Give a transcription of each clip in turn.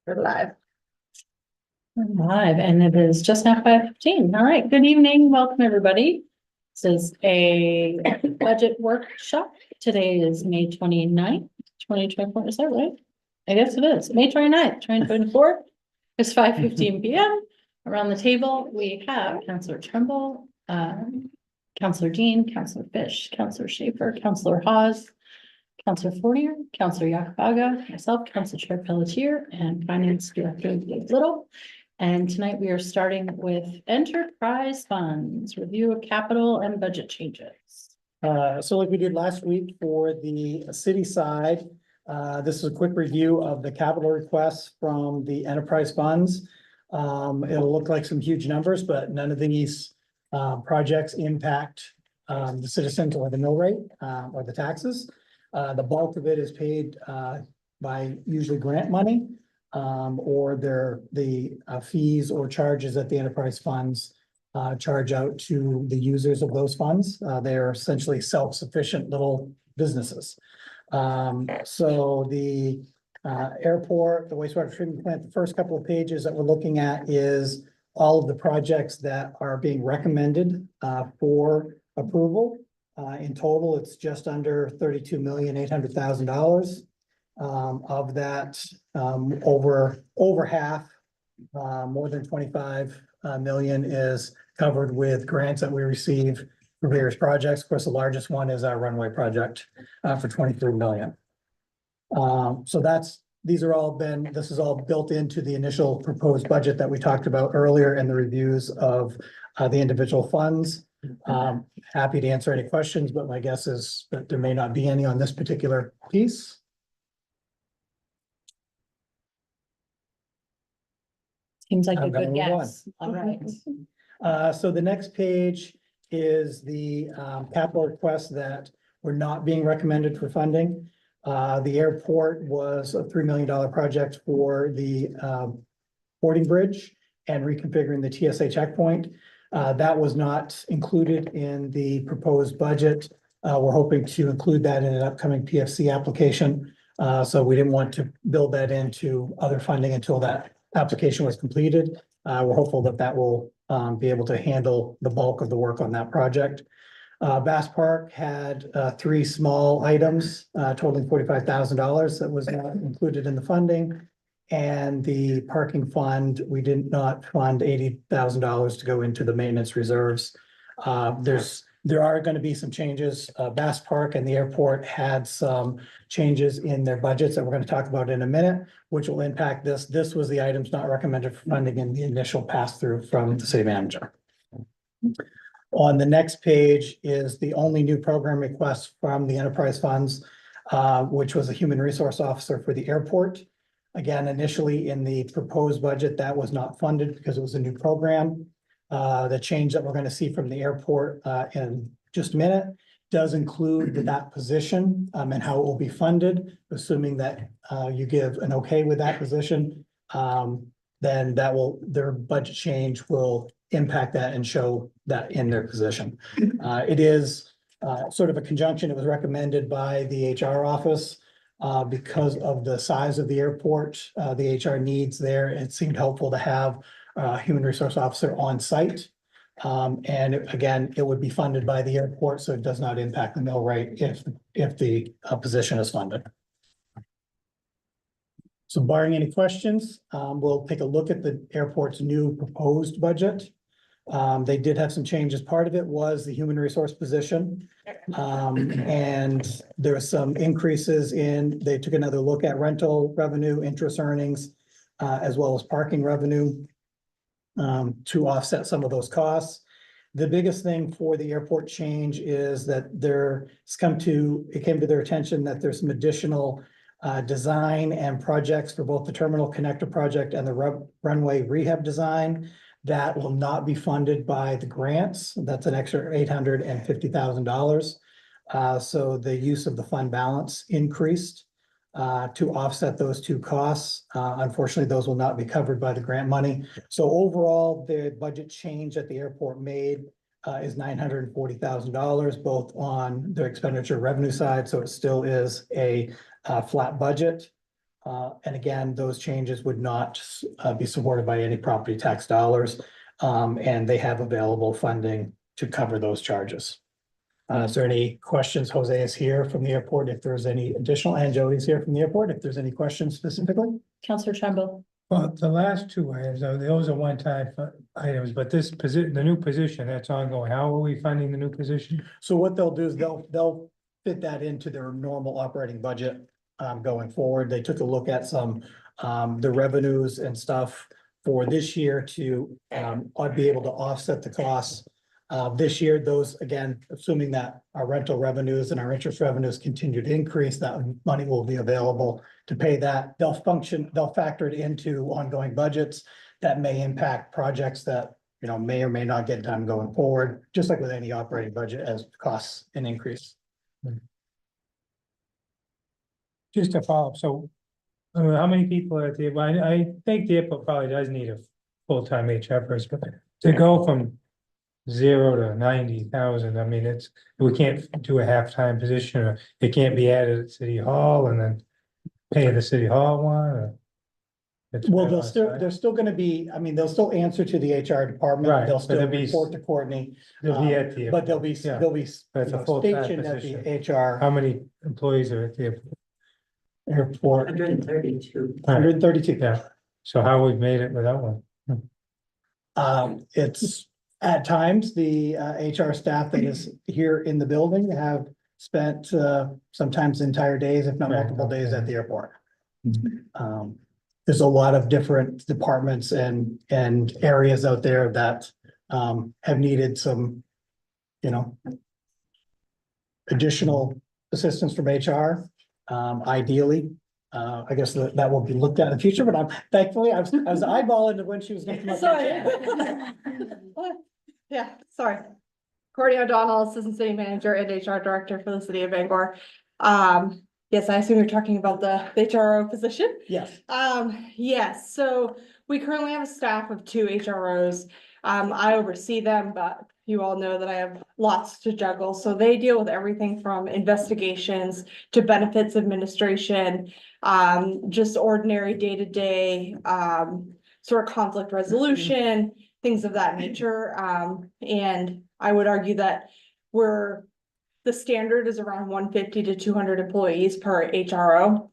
We're live. We're live, and it is just now 5:15. All right, good evening. Welcome, everybody. This is a budget workshop. Today is May 29th, 2024. Is that right? I guess it is. May 29th, 2024. It's 5:15 p.m. Around the table, we have Councillor Trimble, Councillor Dean, Councillor Fish, Councillor Schaefer, Councillor Hawes, Councillor Fournier, Councillor Yakabaga, myself, Councillor Chair Pelletier, and Finance Director Dave Little. And tonight we are starting with enterprise funds, review of capital and budget changes. So like we did last week for the city side, this is a quick review of the capital requests from the enterprise funds. It'll look like some huge numbers, but none of these projects impact the citizens or the mill rate or the taxes. The bulk of it is paid by usually grant money or the fees or charges that the enterprise funds charge out to the users of those funds. They're essentially self-sufficient little businesses. So the airport, the wastewater treatment plant, the first couple of pages that we're looking at is all of the projects that are being recommended for approval. In total, it's just under $32,800,000. Of that, over half, more than 25 million is covered with grants that we receive for various projects. Of course, the largest one is our runway project for 23 million. So this is all built into the initial proposed budget that we talked about earlier in the reviews of the individual funds. Happy to answer any questions, but my guess is that there may not be any on this particular piece. Seems like a I'm gonna good move on. guess. All right. So the next page is the capital requests that were not being recommended for funding. The airport was a $3 million project for the boarding bridge and reconfiguring the TSA checkpoint. That was not included in the proposed budget. We're hoping to include that in an upcoming PFC application. So we didn't want to build that into other funding until that application was completed. We're hopeful that that will be able to handle the bulk of the work on that project. Bass Park had three small items totaling $45,000 that was not included in the funding. And the parking fund, we did not fund $80,000 to go into the maintenance reserves. There are going to be some changes. Bass Park and the airport had some changes in their budgets that we're going to talk about in a minute, which will impact this. This was the items not recommended for funding in the initial pass-through from the city manager. On the next page is the only new program request from the enterprise funds, which was a human resource officer for the airport. Again, initially in the proposed budget, that was not funded because it was a new program. The change that we're going to see from the airport in just a minute does include that position and how it will be funded, assuming that you give an okay with that position. Then their budget change will impact that and show that in their position. It is sort of a conjunction. It was recommended by the HR office. Because of the size of the airport, the HR needs there, it seemed helpful to have a human resource officer on site. Again, it would be funded by the airport, so it does not impact the mill rate if the position is funded. So barring any questions, we'll take a look at the airport's new proposed budget. They did have some changes. Part of it was the human resource position. And there were some increases they took another look at rental revenue, interest earnings, as well as parking revenue to offset some of those costs. The biggest thing for the airport change is that it came to their attention that there's some additional design and projects for both the terminal connector project and the runway rehab design that will not be funded by the grants. That's an extra $850,000. So the use of the fund balance increased to offset those two costs. Unfortunately, those will not be covered by the grant money. So overall, the budget change that the airport made is $940,000, both on their expenditure revenue side. So it still is a flat budget. And again, those changes would not be supported by any property tax dollars. And they have available funding to cover those charges. Is there any questions? Jose is here from the airport. If there's any additional, and Jody's here from the airport. If there's any questions specifically? Counselor Tremble. Well, the last two items, those are one-time items, but this position, the new position, that's ongoing. How are we funding the new position? So what they'll do is they'll fit that into their normal operating budget going forward. They took a look at some the revenues and stuff for this year to be able to offset the costs. This year, those, again, assuming that our rental revenues and our interest revenues continue to increase, that money will be available to pay that. They'll factor it into ongoing budgets that may impact projects that, you know, may or may not get done going forward, just like with any operating budget as costs an increase. Just to follow up, so how many people are at the, I think the airport probably does need a full-time HR person, but to go from 0 to 90,000, I mean, we can't do a half-time position, or it can't be added at City Hall and then pay the City Hall one, or? It's Well, right outside. they're still gonna be, I mean, they'll still answer to the HR department. Right, They'll but still they'll be- report to Courtney, They'll be at the, but they'll be, Yeah. they'll be That's a you know, full-time stationed at position. the HR how many employees are at the airport? airport. 132. 132. Yeah, so how we've made it without one? It's at times the HR staff that is here in the building have spent sometimes entire days, if not Right, multiple days okay. at the airport. There's a lot of different departments and areas out there that have needed some, you know, additional assistance from HR. Ideally, I guess that will be looked at in the future, but I'm thankfully, I was eyeballing when she was gonna come up. Sorry. Yeah, sorry. Courtney O'Donnell, Assistant City Manager and HR Director for the City of Bangor. Yes, I assume you're talking about the HRO position. Yes, Yes, so we currently have a staff of 2 HROs. I oversee them, but you all know that I have lots to juggle. So they deal with everything from investigations to benefits administration, just ordinary day-to-day, sort of conflict resolution, things of that nature. And I would argue that the standard is around 150 to 200 employees per HRO.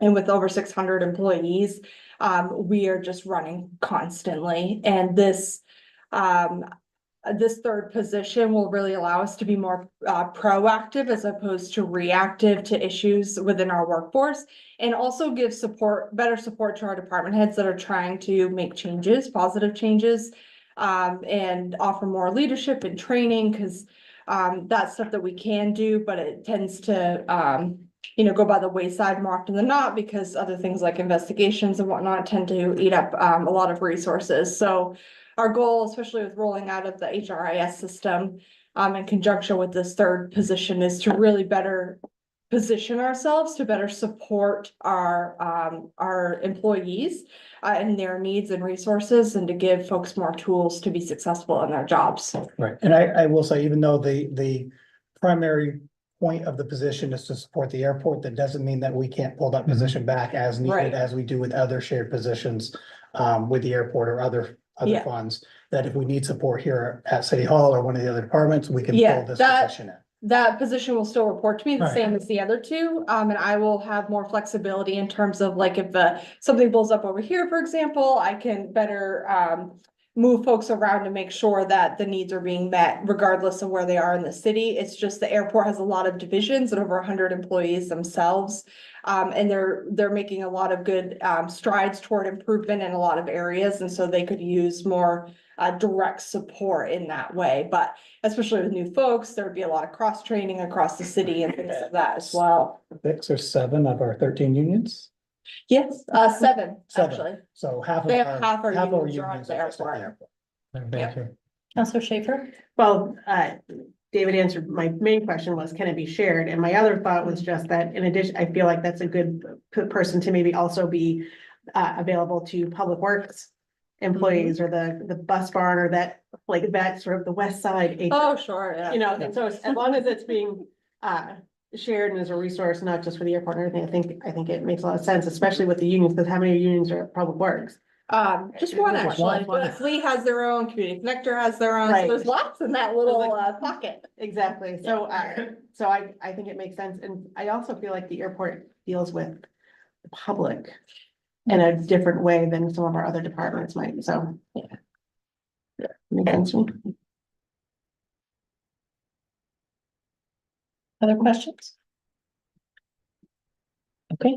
And with over 600 employees, we are just running constantly. And this third position will really allow us to be more proactive as opposed to reactive to issues within our workforce, and also give better support to our department heads that are trying to make changes, positive changes, and offer more leadership and training, because that's stuff that we can do, but it tends to go by the wayside more often than not, because other things like investigations and whatnot tend to eat up a lot of resources. So our goal, especially with rolling out of the HRIS system, in conjunction with this third position, is to really better position ourselves to better support our employees and their needs and resources, and to give folks more tools to be successful in their jobs. right. And I will say, even though the primary point of the position is to support the airport, that doesn't mean that we can't pull that position back as needed, Right. as we do with other shared positions with the airport or other Yeah. funds, that if we need support here at City Hall or one of the other departments, we can Yeah, pull this that- position in. That position will still report to me the Right. same as the other 2, and I will have more flexibility in terms of, like, if something blows up over here, for example, I can better move folks around to make sure that the needs are being met regardless of where they are in the city. It's just the airport has a lot of divisions and over 100 employees themselves. And they're making a lot of good strides toward improvement in a lot of areas, and so they could use more direct support in that way. But especially with new folks, there would be a lot of cross training across the city and things like that as well. 6 or 7 of our 13 unions, Yes, 7, Seven. actually. so half of They our. have half our unions are at unions the are just at the airport. Thank you. Counselor Schaefer. Well, David answered my main question was, can it be shared? And my other thought was just that, in addition, I feel like that's a good person to maybe also be available to public works employees or the bus barn, or that, like, that sort of the west side. Oh, sure, yeah. And so as long as it's being shared and as a resource, not just for the airport and everything, I think it makes a lot of sense, especially with the unions, because how many unions are at Public Works? Just one Just actually, one. but Fleet has their own, Community Connector has their own, so Right. there's lots in that little pocket. Exactly, so I think it makes sense, and I also feel like the airport deals with the public in a different way than some of our other departments might, so. Yeah. Makes sense to me. Other questions? Okay,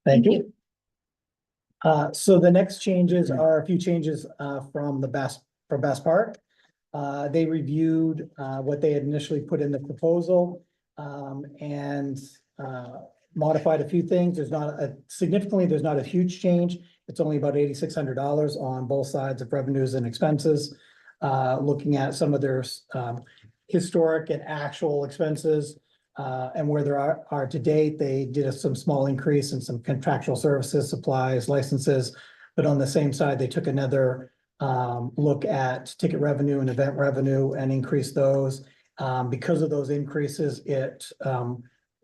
Thank you. So the next changes are a few changes, from Bass Park. They reviewed, what they had initially put in the proposal, and, modified a few things. There's not a huge change. It's only about $8,600 on both sides of revenues and expenses. Looking at some of their, historic and actual expenses, and where there are to date, they did some small increase in some contractual services, supplies, licenses. But on the same side, they took another look at ticket revenue and event revenue and increased those. Because of those increases, it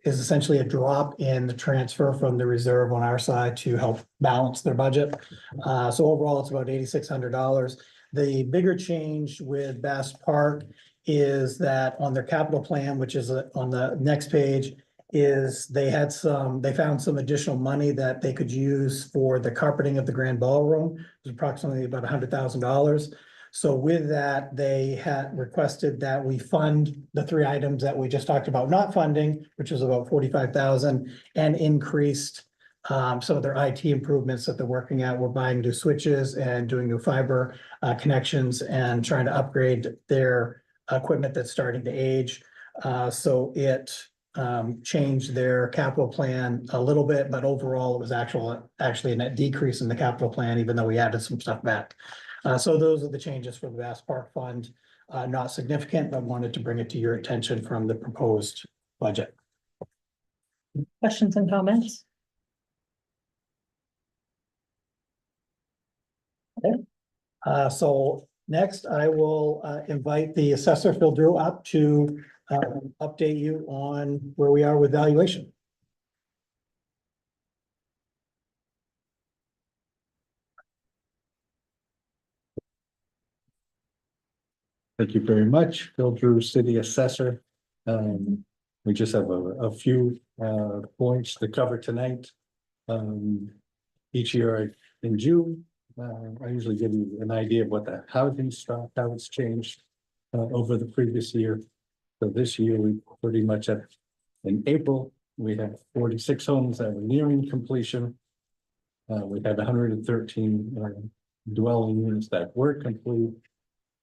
is essentially a drop in the transfer from the reserve on our side to help balance their budget. So overall, it's about $8,600. The bigger change with Bass Park is that on their capital plan, which is on the next page, is they found some additional money that they could use for the carpeting of the grand ballroom. It was approximately about $100,000. So with that, they had requested that we fund the three items that we just talked about not funding, which was about $45,000, and increased some of their IT improvements that they're working at. We're buying new switches and doing new fiber connections and trying to upgrade their equipment that's starting to age. So it changed their capital plan a little bit, but overall it was actually a net decrease in the capital plan, even though we added some stuff back. So those are the changes for the Bass Park Fund. Not significant, but wanted to bring it to your attention from the proposed budget. questions and comments? So next I will invite the assessor Phil Drew up to update you on where we are with valuation. Thank you very much, Phil Drew, City Assessor. We just have a few points to cover tonight. Each year in June, I usually give you an idea of what the housing stock, how it's changed over the previous year. So this year, we pretty much in April, we had 46 homes that were nearing completion. We had 113 dwelling units that were complete.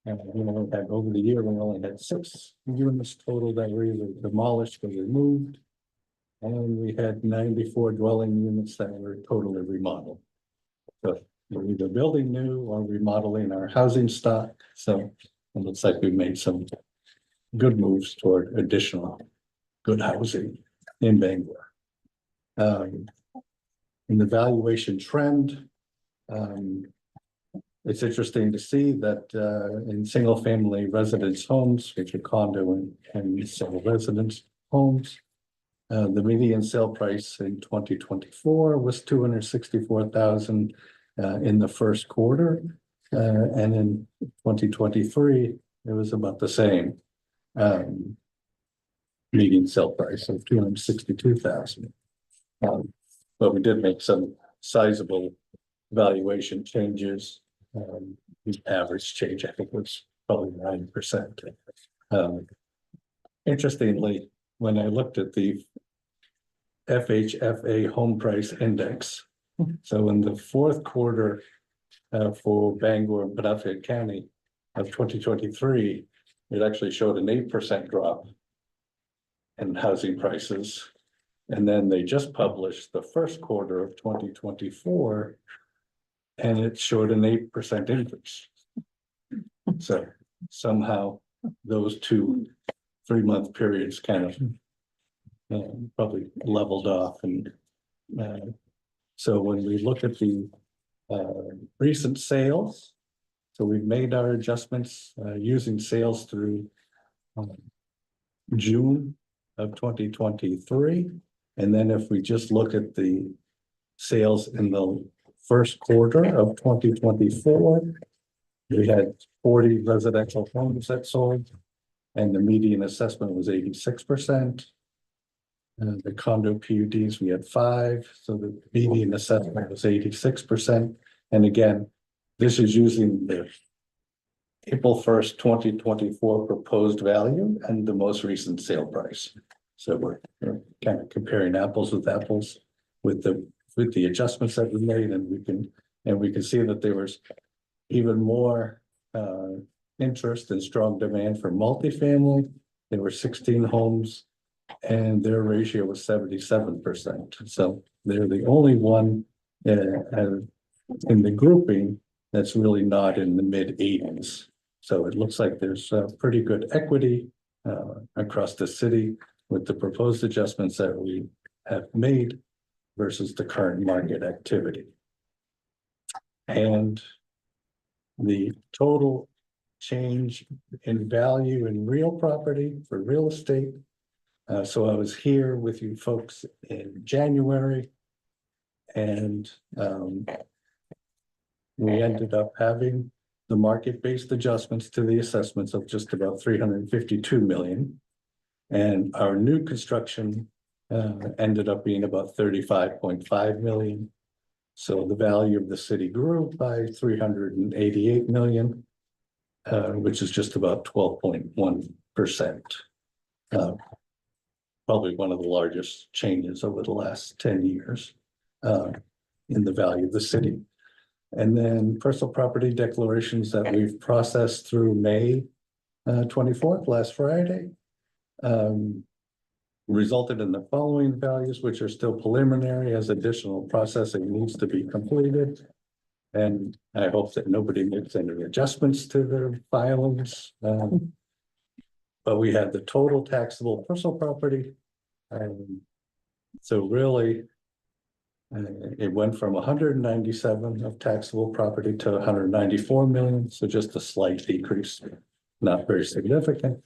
And we only had over the year, we only had 6 units total that were either demolished or removed. And we had 94 dwelling units that were totally remodeled. So we're either building new or remodeling our housing stock. So it looks like we made some good moves toward additional good housing in Bangor. In the valuation trend, it's interesting to see that in single family residence homes, which are condo and single residence homes, the median sale price in 2024 was $264,000 in the first quarter. And in 2023, it was about the same median sale price of $262,000. But we did make some sizable valuation changes. The average change, I think, was probably 9%. Interestingly, when I looked at the FHFA home price index, so in the fourth quarter for Bangor and Penobscot County of 2023, it actually showed an 8% drop in housing prices. And then they just published the first quarter of 2024, and it showed an 8% increase. So somehow those 2 3-month periods kind of probably leveled off. And so when we look at the recent sales, so we've made our adjustments using sales through June of 2023. And then if we just look at the sales in the first quarter of 2024, we had 40 residential homes that sold, and the median assessment was 86%. The condo PUDs, we had 5, so the median assessment was 86%. And again, this is using the April 1st, 2024 proposed value and the most recent sale price. So we're kind of comparing apples with apples with the adjustments that we made, and we can see that there was even more interest and strong demand for multifamily. There were 16 homes and their ratio was 77%. So they're the only one in the grouping that's really not in the mid-80s. So it looks like there's pretty good equity across the city with the proposed adjustments that we have made versus the current market activity. And the total change in value in real property for real estate. So I was here with you folks in January, and we ended up having the market-based adjustments to the assessments of just about 352 million. And our new construction ended up being about 35.5 million. So the value of the city grew by 388 million, which is just about 12.1%. Probably one of the largest changes over the last 10 years in the value of the city. And then personal property declarations that we've processed through May 24th, last Friday, resulted in the following values, which are still preliminary as additional processing needs to be completed. And I hope that nobody makes any adjustments to their filings. But we had the total taxable personal property. So really, it went from 197 of taxable property to 194 million. So just a slight decrease, not very significant.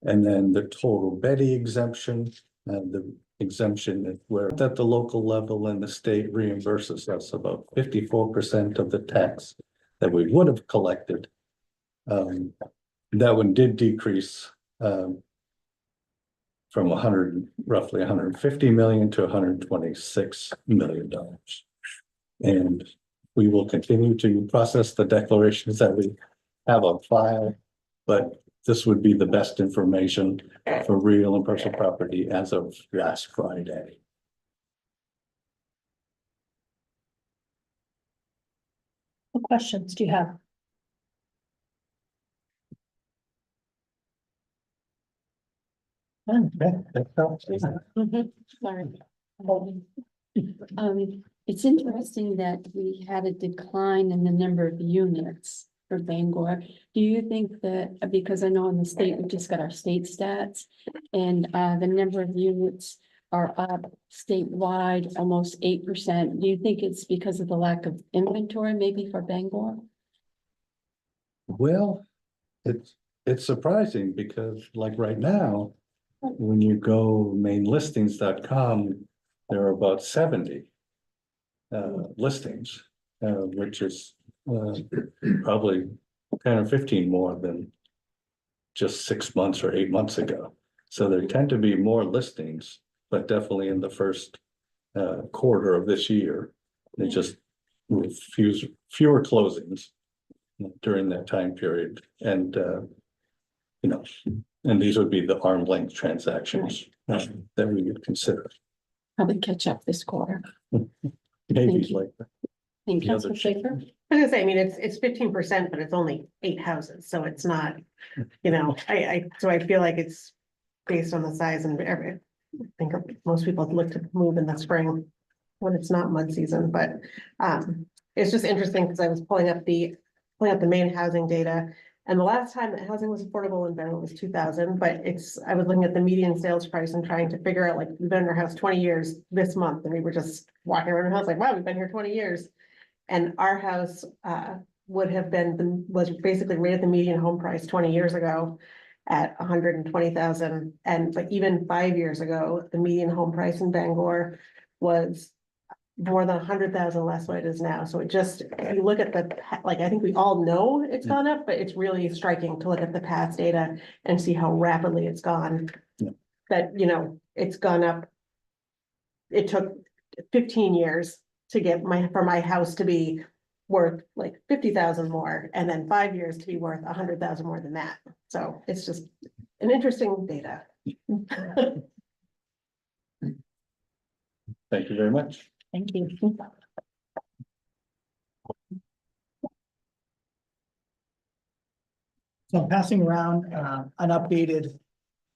And then the total Betty exemption, the exemption that we're at the local level and the state reimburses us about 54% of the tax that we would have collected. That one did decrease from roughly 150 million to 126 million dollars. And we will continue to process the declarations that we have on file, but this would be the best information for real and personal property as of last Friday. What questions do you have? It's interesting that we had a decline in the number of units for Bangor. Do you think that, because I know in the state, we just got our state stats, and the number of units are up statewide almost 8%. Do you think it's because of the lack of inventory maybe for Bangor? Well, it's surprising because like right now, when you go mainlistings.com, there are about 70 listings, which is probably 10 or 15 more than just 6 months or 8 months ago. So there tend to be more listings, but definitely in the first quarter of this year, they just fewer closings during that time period. And and these would be the arm's length transactions that we would consider. Probably catch up this quarter. Maybe you. like that. Thank you. Councilor Schaefer? I was gonna say, I mean, it's 15%, but it's only 8 houses, so it's not, so I feel like it's based on the size and I think most people look to move in the spring when it's not mud season, but it's just interesting because I was pulling up the main housing data. And the last time that housing was affordable in Bangor was 2000, but I was looking at the median sales price and trying to figure out, like, we've been in our house 20 years this month, and we were just walking around our house like, wow, we've been here 20 years. And our house was basically right at the median home price 20 years ago. at 120,000. And but even 5 years ago, the median home price in Bangor was more than 100,000 less what it is now. So it just, if you look at like, I think we all know it's gone up, but it's really striking to look at the past data and see how rapidly it's gone. Yeah. That, you know, it's gone up. It took 15 years to get for my house to be worth like 50,000 more, and then 5 years to be worth 100,000 more than that. So it's just an interesting data. Thank you very much. Thank you. So I'm passing around an updated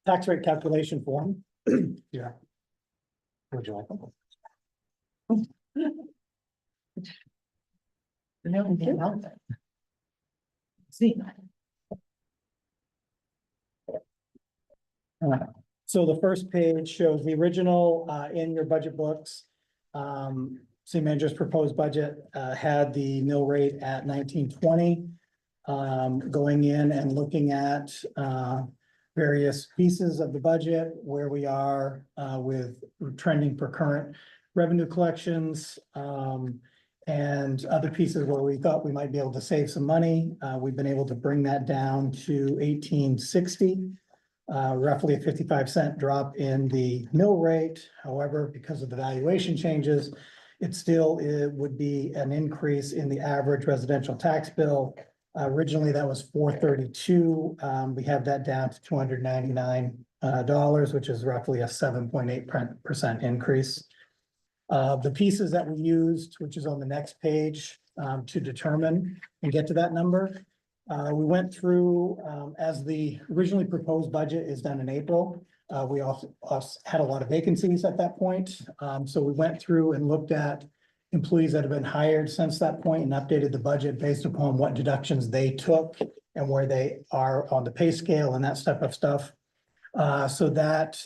tax rate calculation form. Yeah. Would you like them? See. So the first page shows the original in your budget books. City manager's proposed budget had the mill rate at 1920. Going in and looking at various pieces of the budget, where we are with trending for current revenue collections, and other pieces where we thought we might be able to save some money. We've been able to bring that down to 1860. Roughly a 55-cent drop in the mill rate. However, because of the valuation changes, it would be an increase in the average residential tax bill. Originally, that was $432. We have that down to $299, which is roughly a 7.8% increase. The pieces that we used, which is on the next page, to determine and get to that number. We went through, as the originally proposed budget is done in April. We also had a lot of vacancies at that point. So we went through and looked at employees that have been hired since that point and updated the budget based upon what deductions they took and where they are on the pay scale and that type of stuff. So that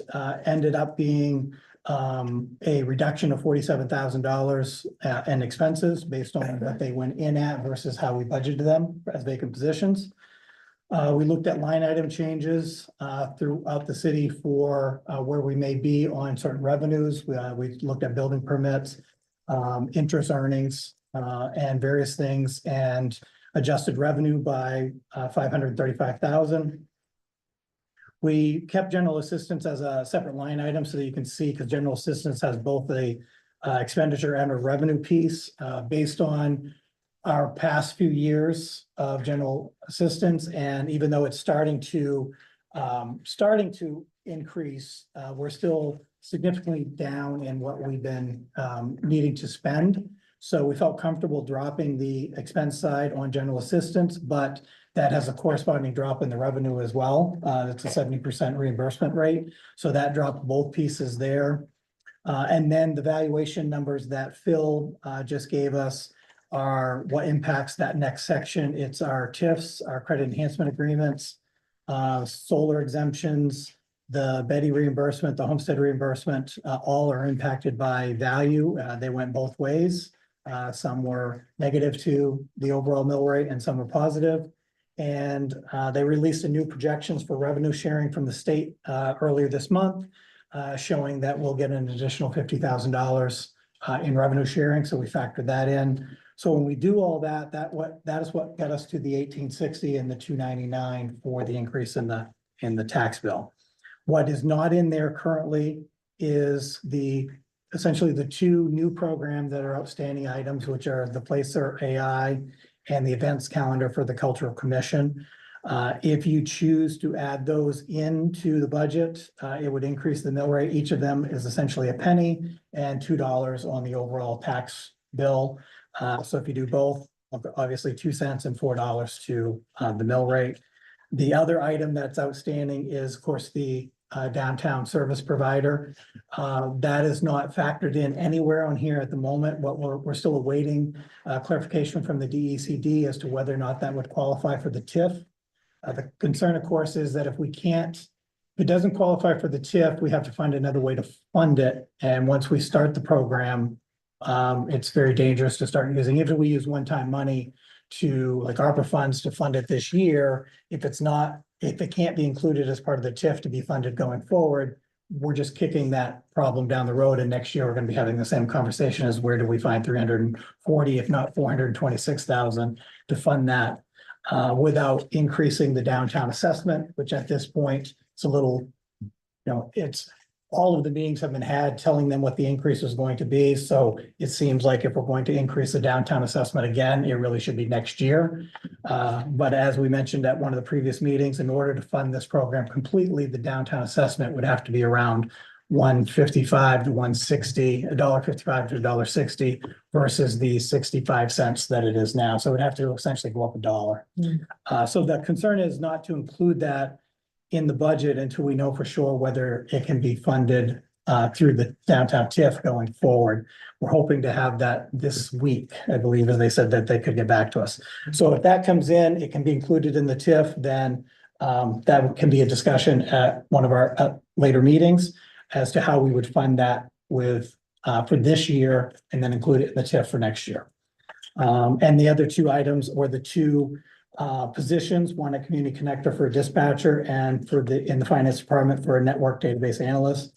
ended up being a reduction of $47,000 in expenses based on what they went in at versus how we budgeted them as vacant positions. We looked at line item changes throughout the city for where we may be on certain revenues. We looked at building permits, interest earnings, and various things, and adjusted revenue by 535,000. We kept general assistance as a separate line item so that you can see, because general assistance has both a expenditure and a revenue piece based on our past few years of general assistance. And even though it's starting to increase, we're still significantly down in what we've been needing to spend. So we felt comfortable dropping the expense side on general assistance, but that has a corresponding drop in the revenue as well. It's a 70% reimbursement rate. So that dropped both pieces there. And then the valuation numbers that Phil just gave us are what impacts that next section. It's our TIFs, our credit enhancement agreements, solar exemptions, the Betty reimbursement, the homestead reimbursement, all are impacted by value. They went both ways. Some were negative to the overall mill rate and some were positive. And they released a new projections for revenue sharing from the state earlier this month, showing that we'll get an additional $50,000 in revenue sharing. So we factored that in. So when we do all that, that is what got us to the 1860 and the 299 for the increase in the tax bill. What is not in there currently is essentially the two new programs that are outstanding items, which are the Placer AI and the events calendar for the Cultural Commission. If you choose to add those into the budget, it would increase the mill rate. Each of them is essentially a penny and $2 on the overall tax bill. So if you do both, obviously 2 cents and $4 to the mill rate. The other item that's outstanding is, of course, the downtown service provider. That is not factored in anywhere on here at the moment. What we're still awaiting clarification from the DECD as to whether or not that would qualify for the TIF. The concern, of course, is that if it doesn't qualify for the TIF, we have to find another way to fund it. And once we start the program, it's very dangerous to start using. If we use one-time money to like ARPA funds to fund it this year, if it's not if it can't be included as part of the TIF to be funded going forward, we're just kicking that problem down the road, and next year we're gonna be having the same conversation as where do we find 340, if not 426,000 to fund that. Without increasing the downtown assessment, which at this point, it's a little, it's, all of the meetings have been had telling them what the increase is going to be, so it seems like if we're going to increase the downtown assessment again, it really should be next year. But as we mentioned at one of the previous meetings, in order to fund this program completely, the downtown assessment would have to be around $1.55 to $1.60, $1.55 to $1.60 versus the 65 cents that it is now. So it would have to essentially go up $1. So the concern is not to include that in the budget until we know for sure whether it can be funded through the downtown TIF going forward. We're hoping to have that this week, I believe, and they said that they could get back to us. So if that comes in, it can be included in the TIF, then that can be a discussion at one of our later meetings as to how we would fund that with for this year and then include it in the TIF for next year. And the other two items or the two positions, one a community connector for a dispatcher and for in the finance department for a network database analyst.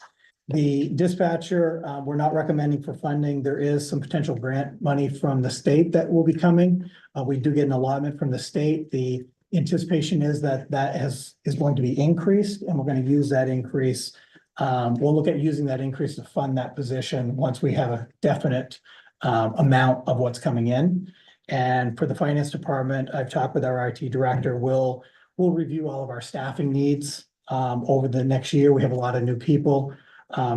The dispatcher, we're not recommending for funding. There is some potential grant money from the state that will be coming. We do get an allotment from the state. The anticipation is that is going to be increased, and we're going to use that increase. We'll look at using that increase to fund that position once we have a definite amount of what's coming in. And for the finance department, I've talked with our IT director. We'll review all of our staffing needs over the next year. We have a lot of new people.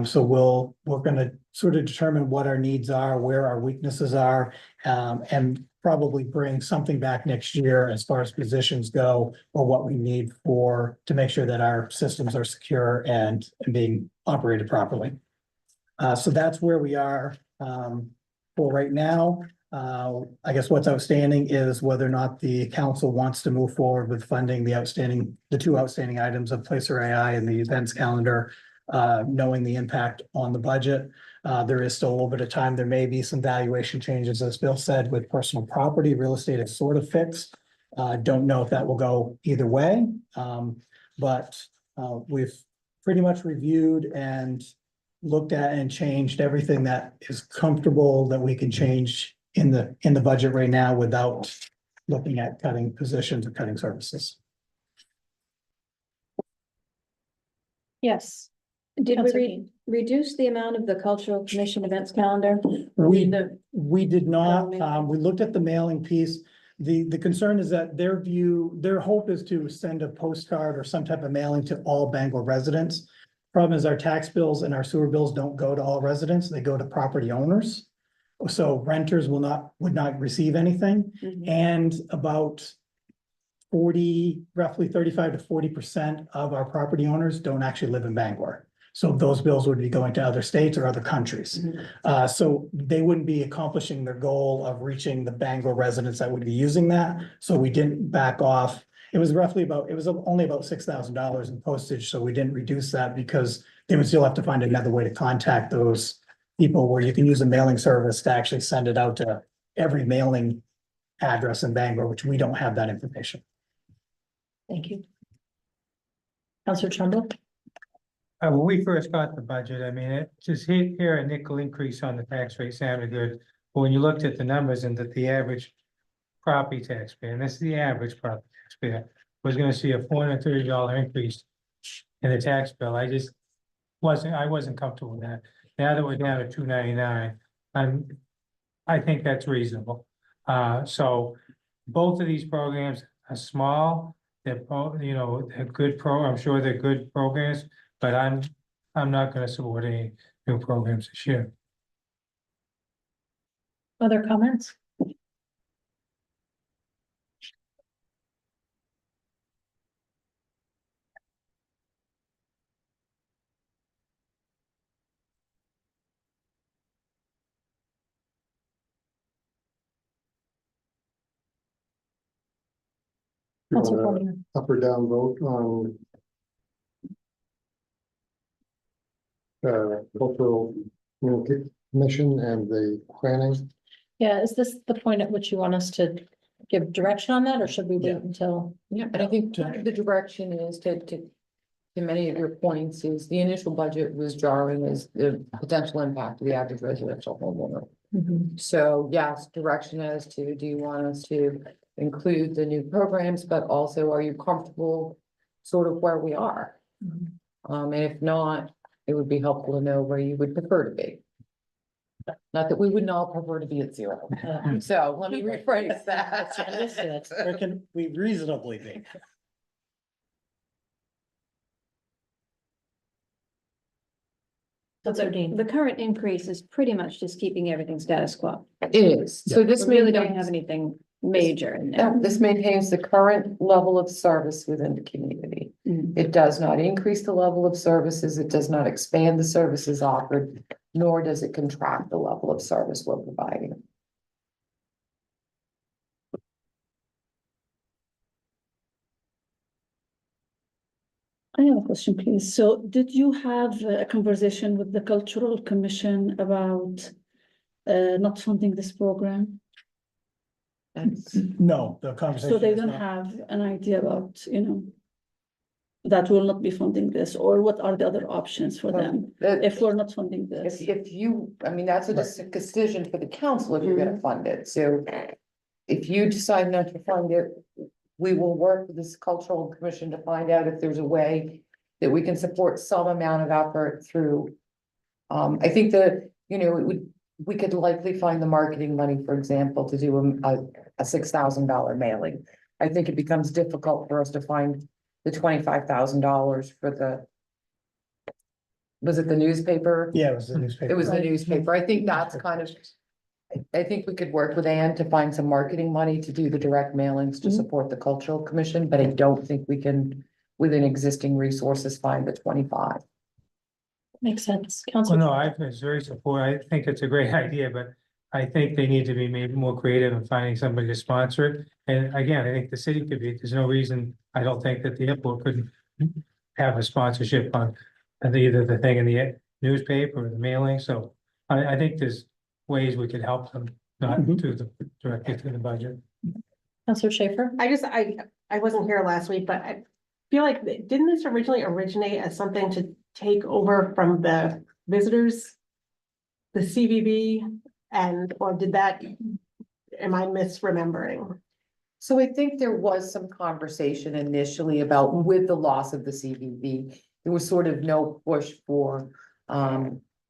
So we're going to sort of determine what our needs are, where our weaknesses are, and probably bring something back next year as far as positions go or what we need to make sure that our systems are secure and being operated properly. So that's where we are for right now. I guess what's outstanding is whether or not the council wants to move forward with funding the two outstanding items of Placer AI and the events calendar, knowing the impact on the budget. There is still a little bit of time. There may be some valuation changes, as Bill said, with personal property. Real estate is sort of fixed. Don't know if that will go either way. But we've pretty much reviewed and looked at and changed everything that is comfortable that we can change in the budget right now without looking at cutting positions or cutting services. Yes. Did we Counselor Dean. reduce the amount of the cultural commission events calendar? We did not, mailing? we looked at the mailing piece. The concern is that their hope is to send a postcard or some type of mailing to all Bangor residents. Problem is our tax bills and our sewer bills don't go to all residents, they go to property owners. So renters would not receive anything, Mhm. and about roughly 35 to 40% of our property owners don't actually live in Bangor. So those bills would be going to other states or other countries. So they wouldn't be accomplishing their goal of reaching the Bangor residents that would be using that. So we didn't back off. It was only about $6,000 in postage, so we didn't reduce that because they would still have to find another way to contact those people where you can use a mailing service to actually send it out to every mailing address in Bangor, which we don't have that information. Thank you. Counselor Trumbull? When we first got the budget, I mean, it just here a nickel increase on the tax rate sounded good. But when you looked at the numbers and that the average property taxpayer, and this is the average property taxpayer, was gonna see a $430 increase in the tax bill, I wasn't comfortable with that. Now that we're down to $299, I think that's reasonable. So both of these programs are small. They're they're good I'm sure they're good programs, but I'm not gonna support any new programs this year. Other comments? Counselor Fortner. Up or down vote on cultural commission and the planning. Yeah, is this the point at which you want us to give direction on that, or should we Yeah. wait until? Yeah, and I think the direction is to many of your points is the initial budget was jarring as the potential impact of the average residential homeowner. So yes, direction as to, do you want us to include the new programs, but also are you comfortable sort of where we are? And if not, it would be helpful to know where you would prefer to be. Not that we would not prefer to be at zero. So let me rephrase that. Understood. Where can we reasonably be? Councilor Dean. The current increase is pretty much just keeping everything status quo. It is, so this We really don't maintains- have anything major in there. No, this maintains the current level of service within the community. Mm. It does not increase the level of services, it does not expand the services offered, nor does it contract the level of service we're providing. I have a question, please. So did you have a conversation with the Cultural Commission about not funding this program? That's, No, the conversation. So they is don't not- have an idea about, that will not be funding this, or what are the other options for them if we're not funding this? if you, I mean, that's a decision for the council if you're gonna fund it, so. If you decide not to fund it, we will work with this cultural commission to find out if there's a way that we can support some amount of effort through. I think that, we could likely find the marketing money, for example, to do a $6,000 mailing. I think it becomes difficult for us to find the $25,000 for the. Was it the newspaper? Yeah, it was the newspaper. It was the newspaper. I think that's kind of. I think we could work with Ann to find some marketing money to do the direct mailings to support the cultural commission, but I don't think we can, within existing resources, find the 25. Makes sense. Well, Councilor. no, I was very supportive. I think it's a great idea, but I think they need to be made more creative in finding somebody to sponsor it. And again, I think the city could be, there's no reason, I don't think that the airport couldn't have a sponsorship on either the thing in the newspaper or the mailing. So I think there's ways we could help them, not through directly through the budget. Councilor Schaefer. I wasn't here last week, but I feel like, didn't this originally originate as something to take over from the visitors? The CVB or did that, am I misremembering? So I think there was some conversation initially about with the loss of the CVB, there was sort of no push for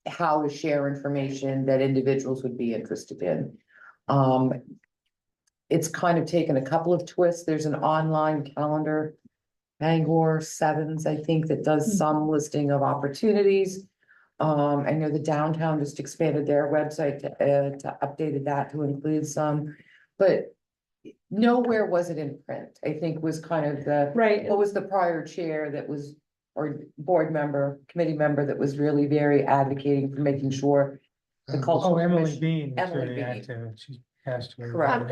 how to share information that individuals would be interested in. It's kind of taken a couple of twists. There's an online calendar, Bangor Sevens, I think, that does some listing of opportunities. I know the downtown just expanded their website to updated that to include some, but nowhere was it in print, I think was kind of the. Right. What was the prior chair that was, or board member, committee member that was really very advocating for making sure the cultural. Oh, Emily commission- Bean was Emily very Bean. active. She passed away. Correct.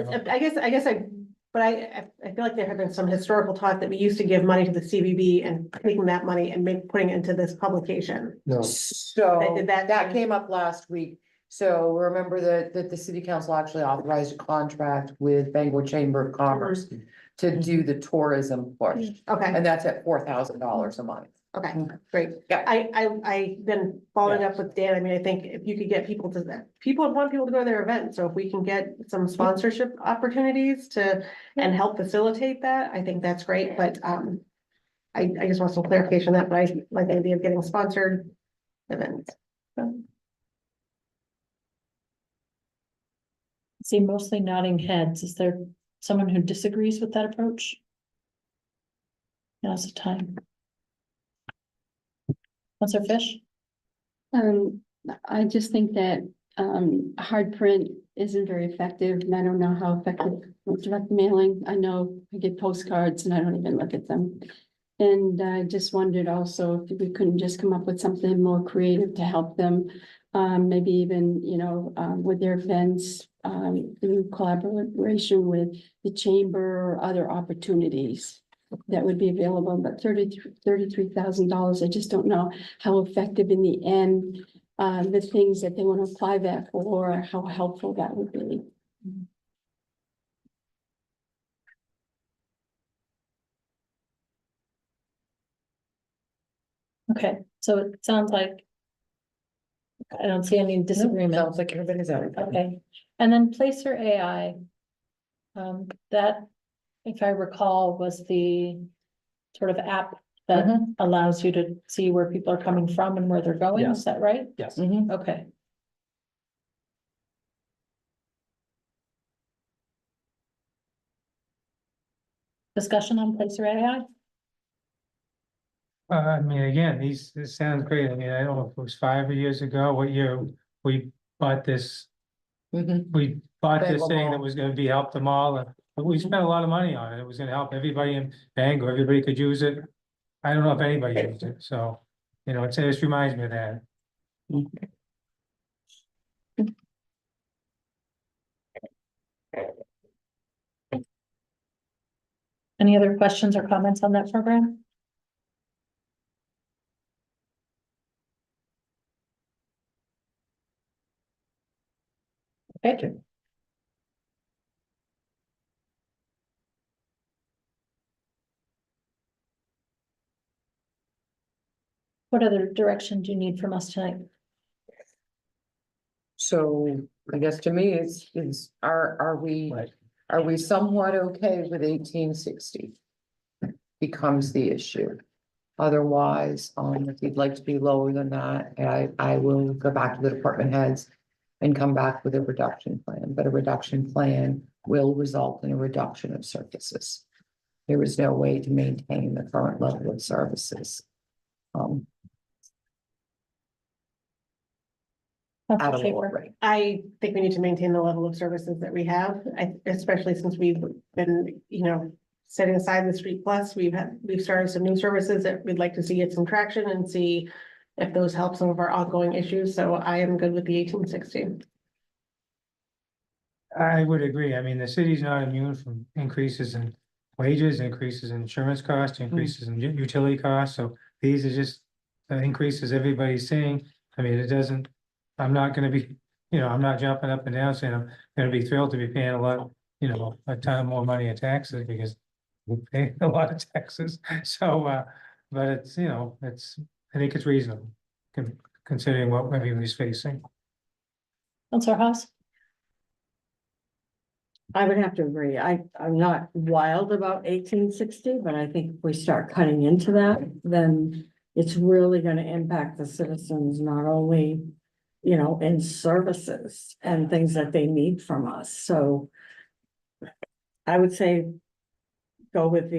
But I feel like there had been some historical talk that we used to give money to the CVB and taking that money and putting it into this publication. No, So Did that- that came up last week. So remember that the city council actually authorized a contract with Bangor Chamber of Commerce to do the tourism push, Okay, and that's at $4,000 a month. okay, great. Yeah. I then following up with Dan, I mean, I think if you could get people to that, people want people to go to their event, so if we can get some sponsorship opportunities and help facilitate that, I think that's great, but I just want some clarification on that, but I like the idea of getting sponsored events. See mostly nodding heads. Is there someone who disagrees with that approach? Now's the time. Councilor Fish. I just think that, hard print isn't very effective, and I don't know how effective direct mailing. I know I get postcards and I don't even look at them. And I just wondered also if we couldn't just come up with something more creative to help them. Maybe even, with their events, through collaboration with the chamber or other opportunities that would be available, but $33,000, I just don't know how effective in the end, the things that they want to apply that for, how helpful that would be. Okay, so it sounds like I don't see any disagreement. Sounds like everybody's out. Okay, and then Placer AI. That, if I recall, was the sort of app that allows you to see where people are coming from and where they're going, is Yes. that right? Yes. Okay. Discussion on Placer AI? I mean, again, this sounds great. I mean, I don't know if it was 5 years ago, what year we bought this. We bought this Bangor thing that Mall. was gonna be help them all, and but we spent a lot of money on it. It was gonna help everybody in Bangor, everybody could use it. I don't know if anybody used it, so, you know, it just reminds me of that. Any other questions or comments on that program? Okay. What other direction do you need from us tonight? So I guess to me, are we, Right. are we somewhat okay with 1860? Becomes the issue. Otherwise, if you'd like to be lower than that, I will go back to the department heads. And come back with a reduction plan, but a reduction plan will result in a reduction of services. There is no way to maintain the current level of services. At a Counselor lower Schaefer? rate. I think we need to maintain the level of services that we have, especially since we've been, setting aside the Street Plus, we've started some new services that we'd like to see get some traction and see if those help some of our ongoing issues. So I am good with the 1860. I would agree. I mean, the city's not immune from increases in wages, increases in insurance costs, increases in utility costs, so these are just increases everybody's seeing. I mean, it doesn't, I'm not gonna be, I'm not jumping up and down saying I'm gonna be thrilled to be paying a lot, a ton more money in taxes because we pay a lot of taxes, so, but it's, I think it's reasonable, considering what everybody's facing. Counselor Haas? I would have to agree. I'm not wild about 1860, but I think if we start cutting into that, then it's really gonna impact the citizens, not only, in services and things that they need from us. So I would say go with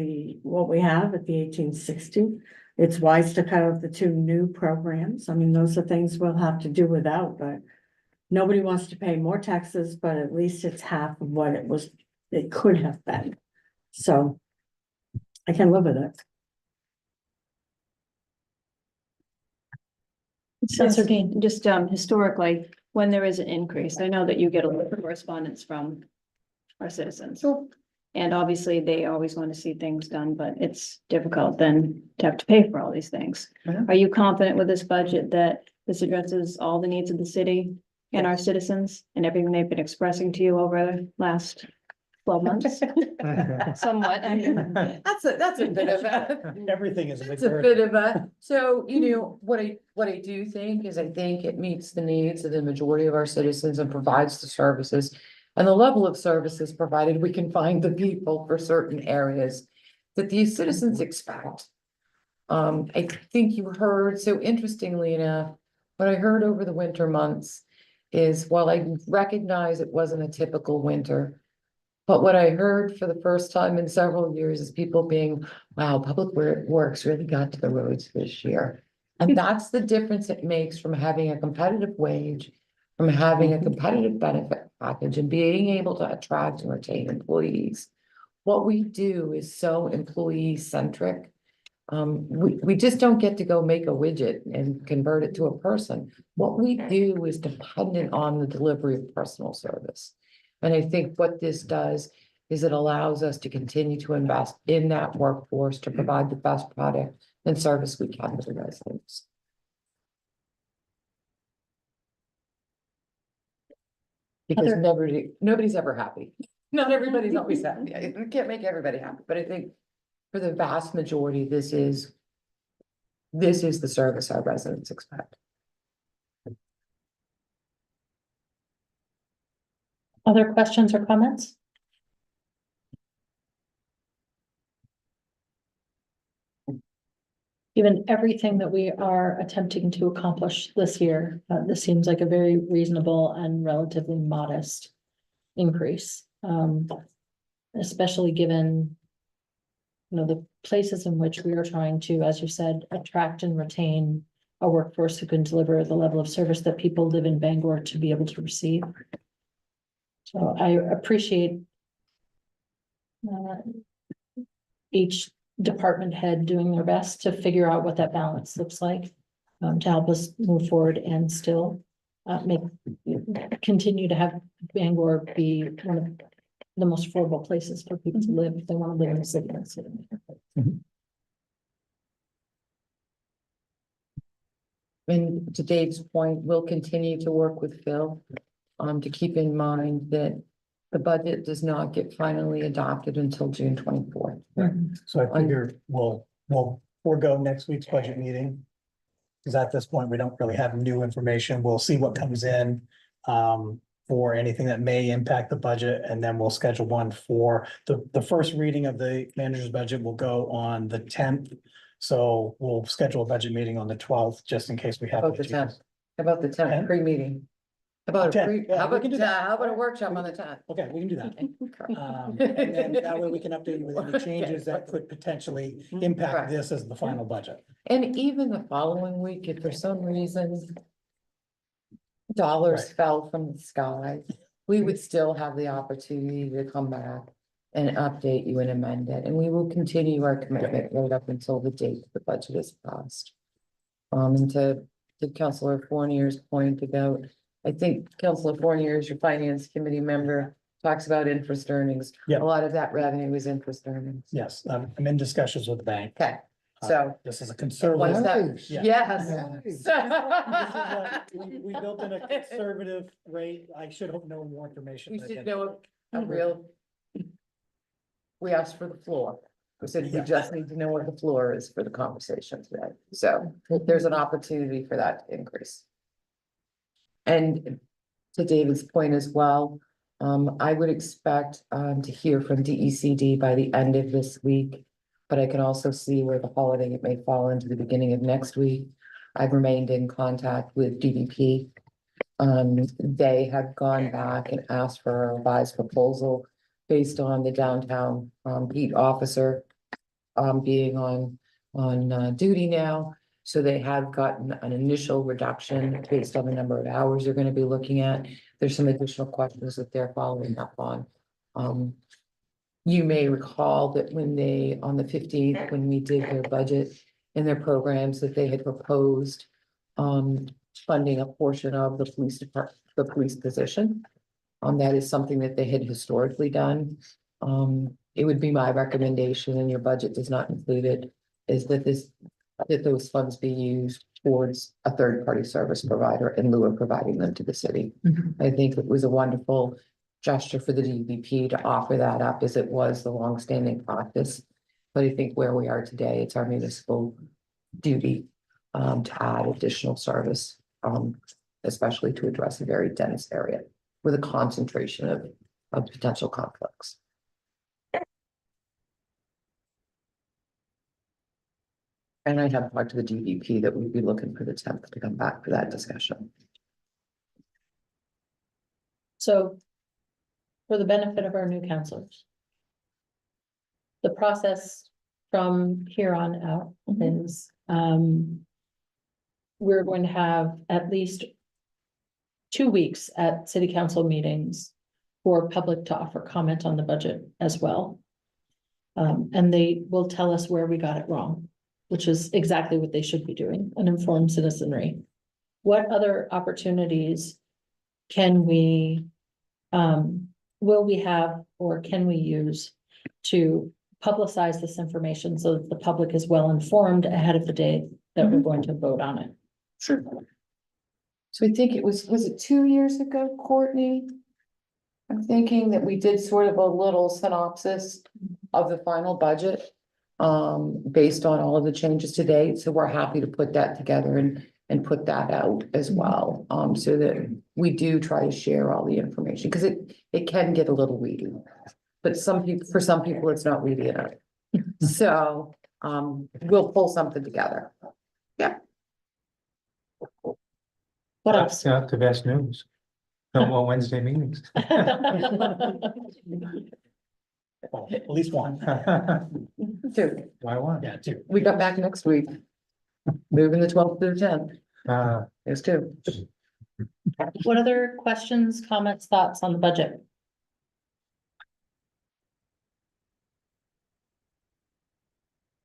what we have at the 1860. It's wise to cut out the two new programs. I mean, those are things we'll have to do without, but nobody wants to pay more taxes, but at least it's half of what it could have been. So I can live with it. Counselor Dean? Just historically, when there is an increase, I know that you get a lot of correspondence from our citizens. And obviously, they always want to see things done, but it's difficult then to have to pay for all these things. Mhm. Are you confident with this budget that this addresses all the needs of the city and our citizens and everything they've been expressing to you over the last 12 months? Somewhat, I mean. That's a bit of a. Everything is a big It's a burden. bit of a, so, what I do think is I think it meets the needs of the majority of our citizens and provides the services. And the level of services provided, we can find the people for certain areas that these citizens expect. I think you heard, so interestingly enough, what I heard over the winter months is while I recognize it wasn't a typical winter. But what I heard for the first time in several years is people being, wow, Public Works really got to the roads this year. And that's the difference it makes from having a competitive wage, from having a competitive benefit package and being able to attract and retain employees. What we do is so employee centric. We just don't get to go make a widget and convert it to a person. What we do is dependent on the delivery of personal service. And I think what this does is it allows us to continue to invest in that workforce to provide the best product and service we can to the residents. Because nobody's ever happy. Not everybody's always happy. You can't make everybody happy, but I think for the vast majority, this is this is the service our residents expect. Other questions or comments? Given everything that we are attempting to accomplish this year, this seems like a very reasonable and relatively modest increase. Especially given, you know, the places in which we are trying to, as you said, attract and retain a workforce who can deliver the level of service that people live in Bangor to be able to receive. So I appreciate each department head doing their best to figure out what that balance looks like, to help us move forward and still continue to have Bangor be one of the most affordable places for people to live if they want to live in the city. And to Dave's point, we'll continue to work with Phil, to keep in mind that the budget does not get finally adopted until June 24th. So I figure we'll forego next week's budget meeting. Because at this point, we don't really have new information. We'll see what comes in. For anything that may impact the budget, and then we'll schedule one for the first reading of the manager's budget will go on the 10th. So we'll schedule a budget meeting on the 12th, just in case we have. About the 10th, about the 10th 10th? pre-meeting. About a 10th, pre, yeah, how we about, can do that. how about a workshop on the 10th? Okay, we can do that. And then that way we can update you with any changes that could potentially impact Correct. this as the final budget. And even the following week, if for some reason dollars Right. fell from the sky, we would still have the opportunity to come back and update you and amend it, and we will continue our commitment right up until the date the budget is passed. And to Councilor Fournier's point about, I think Councilor Fournier is your finance committee member, talks about interest earnings. Yeah. A lot of that revenue is interest earnings. Yes, I'm in discussions with the bank. Okay, so. This is a Once conservative. that, Yeah. yes. This is what we built in a conservative rate. I should have known more information. We but I should didn't. know a real. We asked for the floor. We said we Yeah. just need to know what the floor is for the conversation today. So there's an opportunity for that to increase. And to David's point as well, I would expect to hear from DECD by the end of this week. But I can also see where the holiday, it may fall into the beginning of next week. I've remained in contact with DDP. They have gone back and asked for a revised proposal based on the downtown beat officer being on duty now. So they have gotten an initial reduction based on the number of hours they're gonna be looking at. There's some additional questions that they're following up on. You may recall that when they, on the 15th, when we did their budget and their programs, that they had proposed funding a portion of the police department, the police position. That is something that they had historically done. It would be my recommendation, and your budget does not include it, is that those funds be used towards a third-party service provider in lieu of providing them to the city. I think it was a wonderful gesture for the DVP to offer that up, as it was the longstanding practice. But I think where we are today, it's our municipal duty to add additional service, especially to address a very dense area with a concentration of potential conflicts. And I have talked to the DVP that we'd be looking for the 10th to come back for that discussion. So for the benefit of our new counselors, the process from here on out is, we're going to have at least 2 weeks at city council meetings for public to offer comment on the budget as well. And they will tell us where we got it wrong, which is exactly what they should be doing, an informed citizenry. What other opportunities can we, will we have, or can we use to publicize this information so that the public is well informed ahead of the day that we're going to vote on it? Sure. So I think it was it 2 years ago, Courtney? I'm thinking that we did sort of a little synopsis of the final budget. based on all of the changes to date. So we're happy to put that together and put that out as well. So that we do try to share all the information, because it can get a little weedy. But for some people, it's not weedy enough. So, we'll pull something together. What else? Not the best news. No more Wednesday meetings. Well, at least one. Two, Why one? Yeah, two. we got back next week. Moving the 12th to the 10th, there's two. What other questions, comments, thoughts on the budget?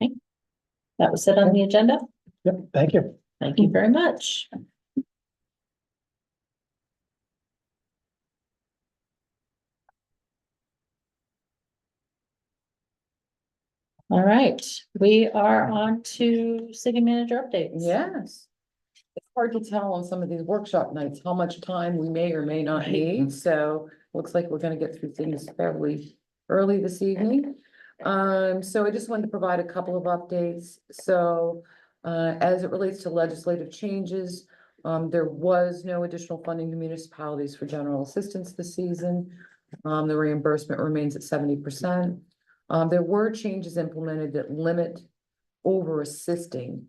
Okay. That was it on the agenda. Yep, thank you. Thank you very much. All right, we are on to city manager updates. Yes. It's hard to tell on some of these workshop nights how much time we may or may not need, so looks like we're gonna get through things fairly early this evening. So I just wanted to provide a couple of updates. So, as it relates to legislative changes, there was no additional funding to municipalities for general assistance this season. The reimbursement remains at 70%. There were changes implemented that limit over assisting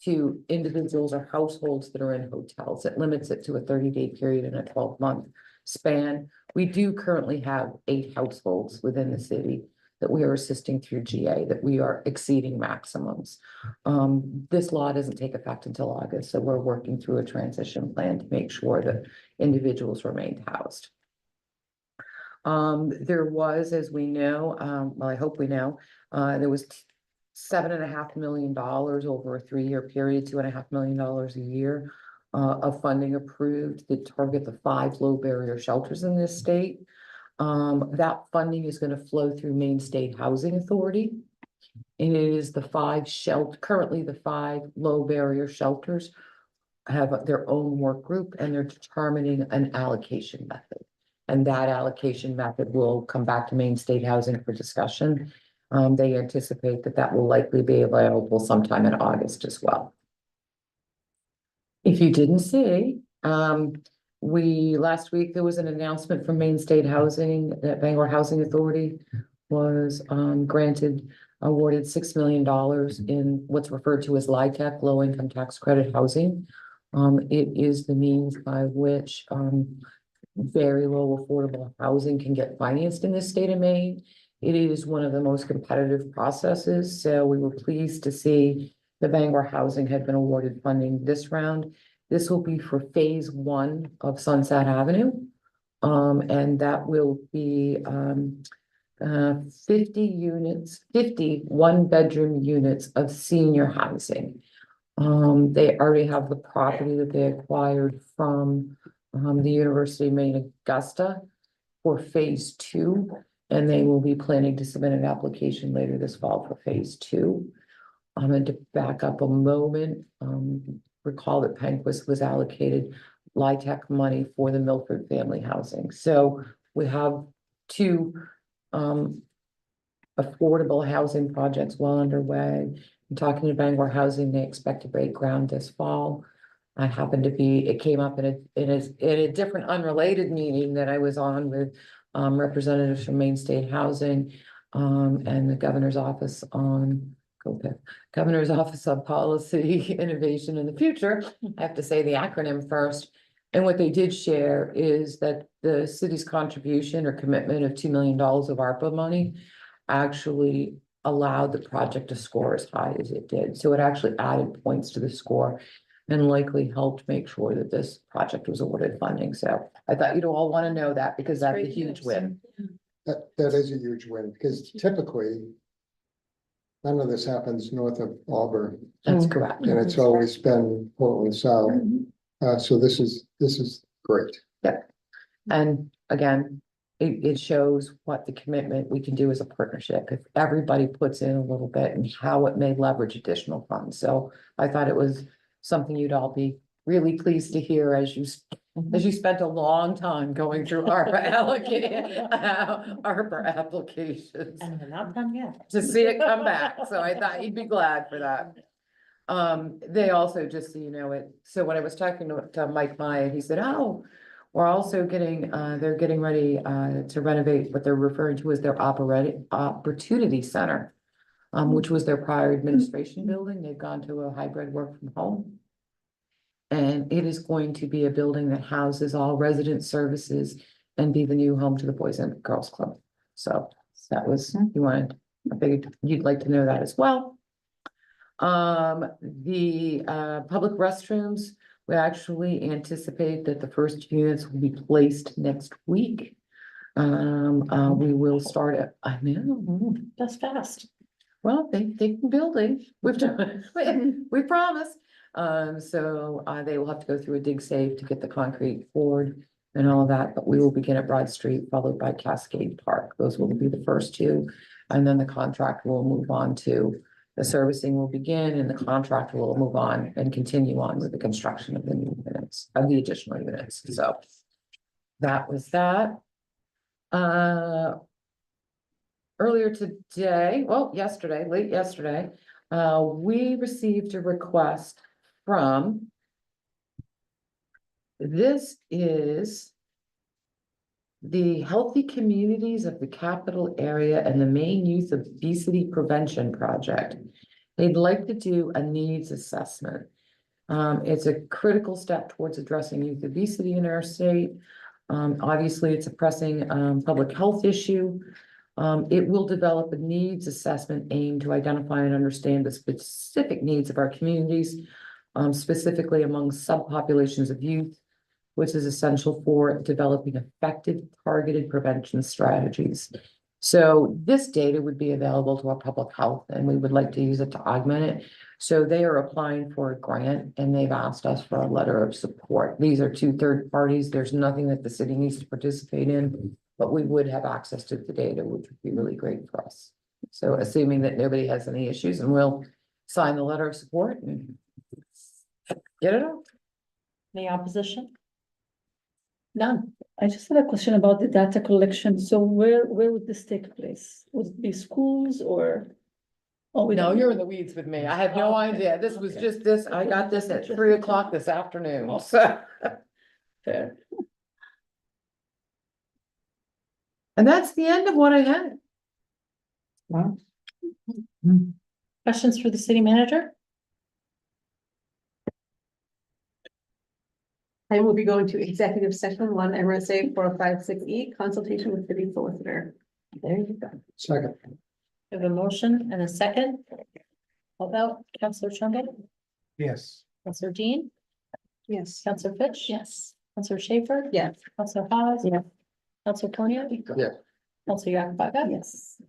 to individuals or households that are in hotels. It limits it to a 30-day period and a 12-month span. We do currently have 8 households within the city that we are assisting through GA, that we are exceeding maximums. This law doesn't take effect until August, so we're working through a transition plan to make sure that individuals remain housed. There was, as we know, well, I hope we know, there was $7.5 million over a 3-year period, $2.5 million a year of funding approved that target the 5 low barrier shelters in this state. That funding is going to flow through Maine State Housing Authority. And it is currently the 5 low barrier shelters have their own work group, and they're determining an allocation method. And that allocation method will come back to Maine State Housing for discussion. They anticipate that will likely be available sometime in August as well. If you didn't see, last week there was an announcement from Maine State Housing that Bangor Housing Authority was awarded $6 million in what's referred to as LIHTC, low income tax credit housing. It is the means by which very low affordable housing can get financed in this state of Maine. It is one of the most competitive processes, so we were pleased to see the Bangor Housing had been awarded funding this round. This will be for phase 1 of Sunset Avenue. And that will be 50 units, 50 one-bedroom units of senior housing. They already have the property that they acquired from the University of Maine Augusta for phase 2. And they will be planning to submit an application later this fall for phase 2. And to back up a moment, recall that Penquist was allocated LIHTC money for the Milford family housing. So we have 2 affordable housing projects well underway. I'm talking to Bangor Housing, they expect to break ground this fall. I happened to it came up in a different unrelated meeting that I was on with representatives from Maine State Housing and the Governor's Office on Governor's Office on Policy, Innovation in the Future. I have to say the acronym first. And what they did share is that the city's contribution or commitment of $2 million of ARPA money actually allowed the project to score as high as it did. So it actually added points to the score and likely helped make sure that this project was awarded funding. So I thought you'd all want to know that, because that's a huge win. That is a huge win, because typically none of this happens north of Auburn, That's correct. and it's always been Portland South. So this is great. And again, it shows what the commitment we can do as a partnership if everybody puts in a little bit, and how it may leverage additional funds. So I thought it was something you'd all be really pleased to hear as you spent a long time going through ARPA ARPA applications. And we're not done yet. To see it come back, so I thought you'd be glad for that. They also, just so you know it, so when I was talking to Mike Maya, he said, oh, we're also getting, they're getting ready, to renovate what they're referring to as their opportunity center, which was their prior administration building. They've gone to a hybrid work from home. And it is going to be a building that houses all resident services and be the new home to the Boys and Girls Club. So that was, I figured you'd like to know that as well. The public restrooms, we actually anticipate that the first units will be placed next week. We will start at, I know, That's fast. well, they can building, we've done, we promise. So they will have to go through a dig save to get the concrete poured and all of that, but we will begin at Broad Street, followed by Cascade Park. Those will be the first two. And then the contract will move on to, the servicing will begin and the contract will move on and continue on with the construction of the new units, of the additional units. So that was that. Earlier today, well, yesterday, late yesterday, we received a request from, this is the Healthy Communities of the Capital Area and the Maine Youth Obesity Prevention Project. They'd like to do a needs assessment. It's a critical step towards addressing youth obesity in our state. Obviously, it's a pressing public health issue. It will develop a needs assessment aimed to identify and understand the specific needs of our communities, specifically among subpopulations of youth, which is essential for developing effective targeted prevention strategies. So this data would be available to our public health and we would like to use it to augment it. So they are applying for a grant and they've asked us for a letter of support. These are two third parties. There's nothing that the city needs to participate in, but we would have access to the data, which would be really great for us. So assuming that nobody has any issues, and we'll sign the letter of support and get it out. Any opposition? None. I just had a question about the data collection. So where would this take place? Would it be schools or? Oh, we No, don't you're know. in the weeds with me. I have no Oh, idea. This was okay. just this, I got this at 3 o'clock this afternoon, so. Fair. And that's the end of what I had. Wow. Questions for the city manager? I will be going to executive session 1 MRSA 4056E, consultation with city solicitor. There you go. Second. We have a motion and a second. How about Councillor Trumbull, Yes. Councillor Dean, Yes. Councillor Fitch? Yes. Councillor Schaefer? Yes. Councillor Hawes? Yes. Councillor Konya? Yeah. Councillor Yakubaga? Yes.